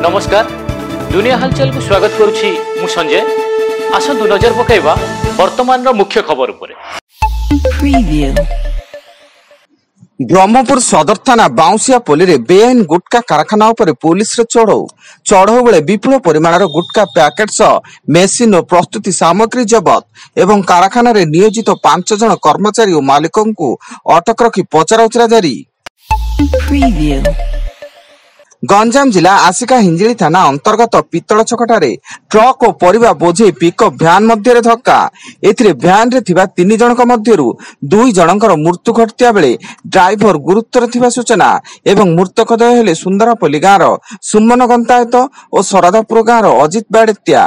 नमस्कार दुनिया हलचल को स्वागत करुछि मु संजय। आसंतु नजर पकाइबा वर्तमान रो मुख्य खबर उपरे। ब्रह्मपुर सदर थाना बाउंसिया पोली बेआईन गुटका कारखाना उपरे पुलिस चढ़ऊ बेले विपुल परिमाणर गुटका पैकेट सह मेसिन और प्रस्तुति सामग्री जबत एवं कारखाना रे नियोजित 5 जन कर्मचारी और मालिकों को अटक रखी पचराउचरा जारी। गंजाम जिला आसिका हिंजिली थाना अंतर्गत पितल छकटारे ट्रक और परिबा बोझे पिकअप भ्यान मध्य धक्का। एथिरे भ्यान रे थिबा 3 जनक मध्यरु 2 जनकर मृत्यु घटिया बेले ड्राइवर गुरुतर थिबा सूचना एवं मृतकदय हेले सुंदरपल्ली गाँर सुमन गंतायत और शरदापुर गाँर अजित बाडेत्या।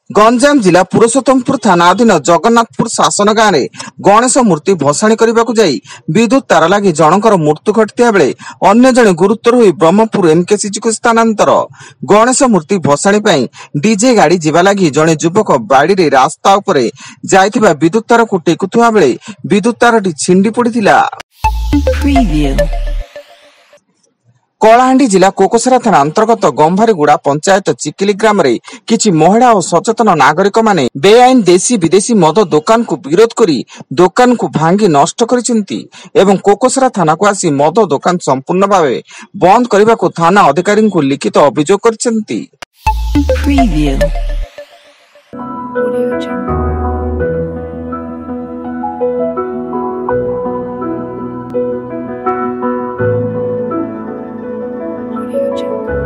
गंजाम जिला पुरुषोत्तमपुर थाना अधीन जगन्नाथपुर शासन गाँव में गणेश मूर्ति भसाणी करने जाई विद्युत तार लगी जनकर मृत्यु घटिया बेले अन्य जने गुरुतर हुई ब्रह्मपुर एमकेसीजी को स्थानांतर। गणेश मूर्ति भसाणी पई डीजे गाड़ी जीवा लगी जने युवक बाड़ी रे रास्ता उपरे जाइथिबा विद्युत तार को टेकुथुआ बेले विद्युत तारटी छिंडी पड़िथिला। कलाहांडी जिला कोकोसरा थाना अंतर्गत गंभारीगुड़ा पंचायत चिकिली ग्राम रे किछि महिला और सचेतन नागरिक माने बेआईन देशी विदेशी मद दुकान को विरोध करी दुकान को भांगी नष्ट करिसेंती एवं कोकोसरा थाना को आसी मद दुकान संपूर्ण भावे बंद करने को थाना अधिकारी को लिखित अभियोग करिसेंती। Preview. Audio Jungle. Audio Jungle.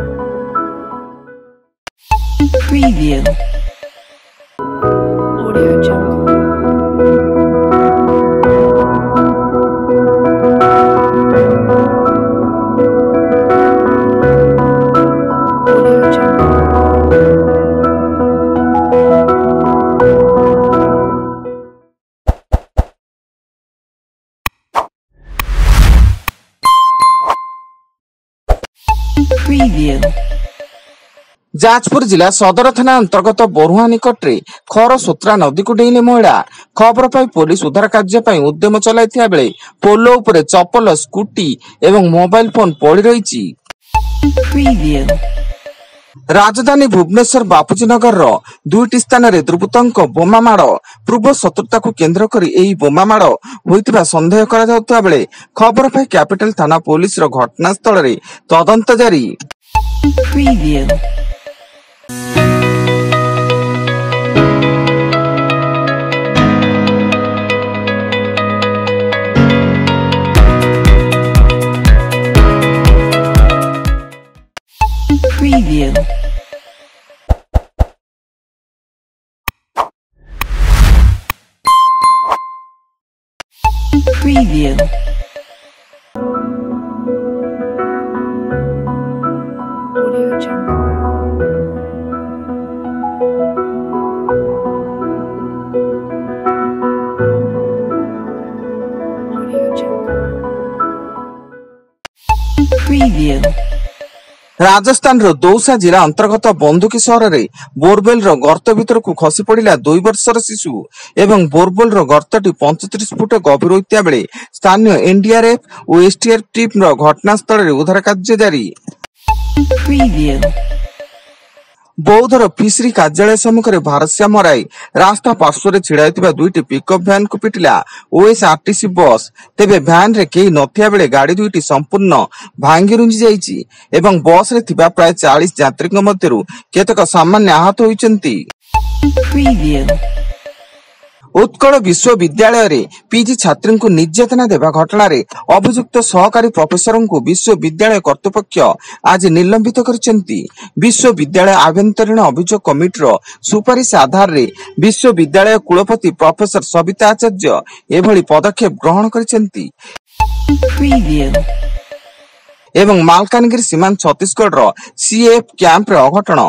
Preview. Jajpur जिला सदर थाना अंतर्गत बरुआ निकट रे खरसोत्रा नदी को डेइले महिला खबर पाई पुलिस उद्धार कार्य पाई उद्यम चलाइथिया बेले पोलो उपरे चप्पल स्कूटी एवं मोबाइल फोन पड़ी रहिछि। राजधानी भुवनेश्वर बापूजी नगर रो 2टी स्थान रे दुर्बृत्तक बोमा माड़ पूर्व शत्रुता को केंद्र करी एही बोमा माड़ होइतिबा संदेह करा जाउतबा बेले खबर पाई कैपिटल थाना पुलिस रो घटनास्थल रे तदंत जारी। Preview. Preview. Audio Jungle. Audio Jungle. Preview. Rajasthan रो दौसा जिला अंतर्गत बंदुकी सहर रे बोरवेल रो गर्त भीतर को खसी पड़िला 2 वर्षर शिशु एवं बोरवेल रो गर्तटी 35 फुट गभीर होइतिया बेले स्थानीय एनडीआरएफ और एसटीएफ टीम रो घटनास्थल रे उद्धार कार्य जारी। बौद्धर फिशरी कार्यालय सम्मुख में भारसाम्य राय रास्ता पार्श्व छिड़ा 2टी पिकअप भ्यान को पिटिला ओएसआरटीसी बस। तेबे भ्यान रे केही नथिया बेले गाड़ी 2टी संपूर्ण भांगी रुंजी जाइछि एवं बस रे थिबा प्राय 40 यात्रीक मध्यरु केतक सामान्य आहत होइछन्ति। उत्कल विश्वविद्यालय रे पीजी छात्री को निर्यातना देवा घटना रे अभियुक्त सहकारी प्रोफेसर को विश्वविद्यालय कर्तृपक्ष आज निलंबित करिसेंती। विश्वविद्यालय आभ्यंतरीण अभियोग कमिटीर सुपारिश आधार रे विश्वविद्यालय कुलपति प्रोफेसर सविता आचार्य एभली पदक्षेप ग्रहण करिसेंती। ଏବଂ ମାଲକାନଗିରି ସୀମାନ୍ତ ଛତିଶଗଡ଼ର ସିଏଏଫ୍ କ୍ୟାମ୍ପରେ ଅଘଟଣ।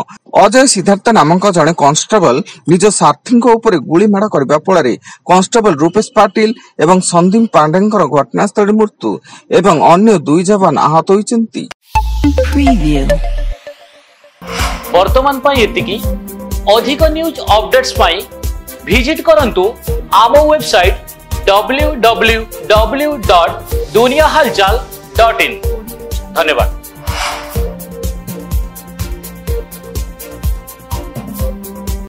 ଅଜୟ ସିଦ୍ଧାର୍ଥ ନାମକ ଜଣେ କନଷ୍ଟେବଲ ନିଜ ସାଥୀଙ୍କ ଉପରେ ଗୁଳିମାଡ଼ କରିବା ଫଳରେ କନଷ୍ଟେବଲ ରୂପେଶ ପାଟିଲ ଏବଂ ସନ୍ଦୀପ ପାଣ୍ଡେଙ୍କର ଘଟଣାସ୍ଥଳରେ ମୃତ୍ୟୁ ଏବଂ ଅନ୍ୟ 2 ଯବାନ ଆହତ ହୋଇଛନ୍ତି। Preview. वर्तमान पाई एतिकी अधिक न्यूज अपडेट्स पाई विजिट करंतु आम वेबसाइट www.duniyahalchal.in। धन्यवाद।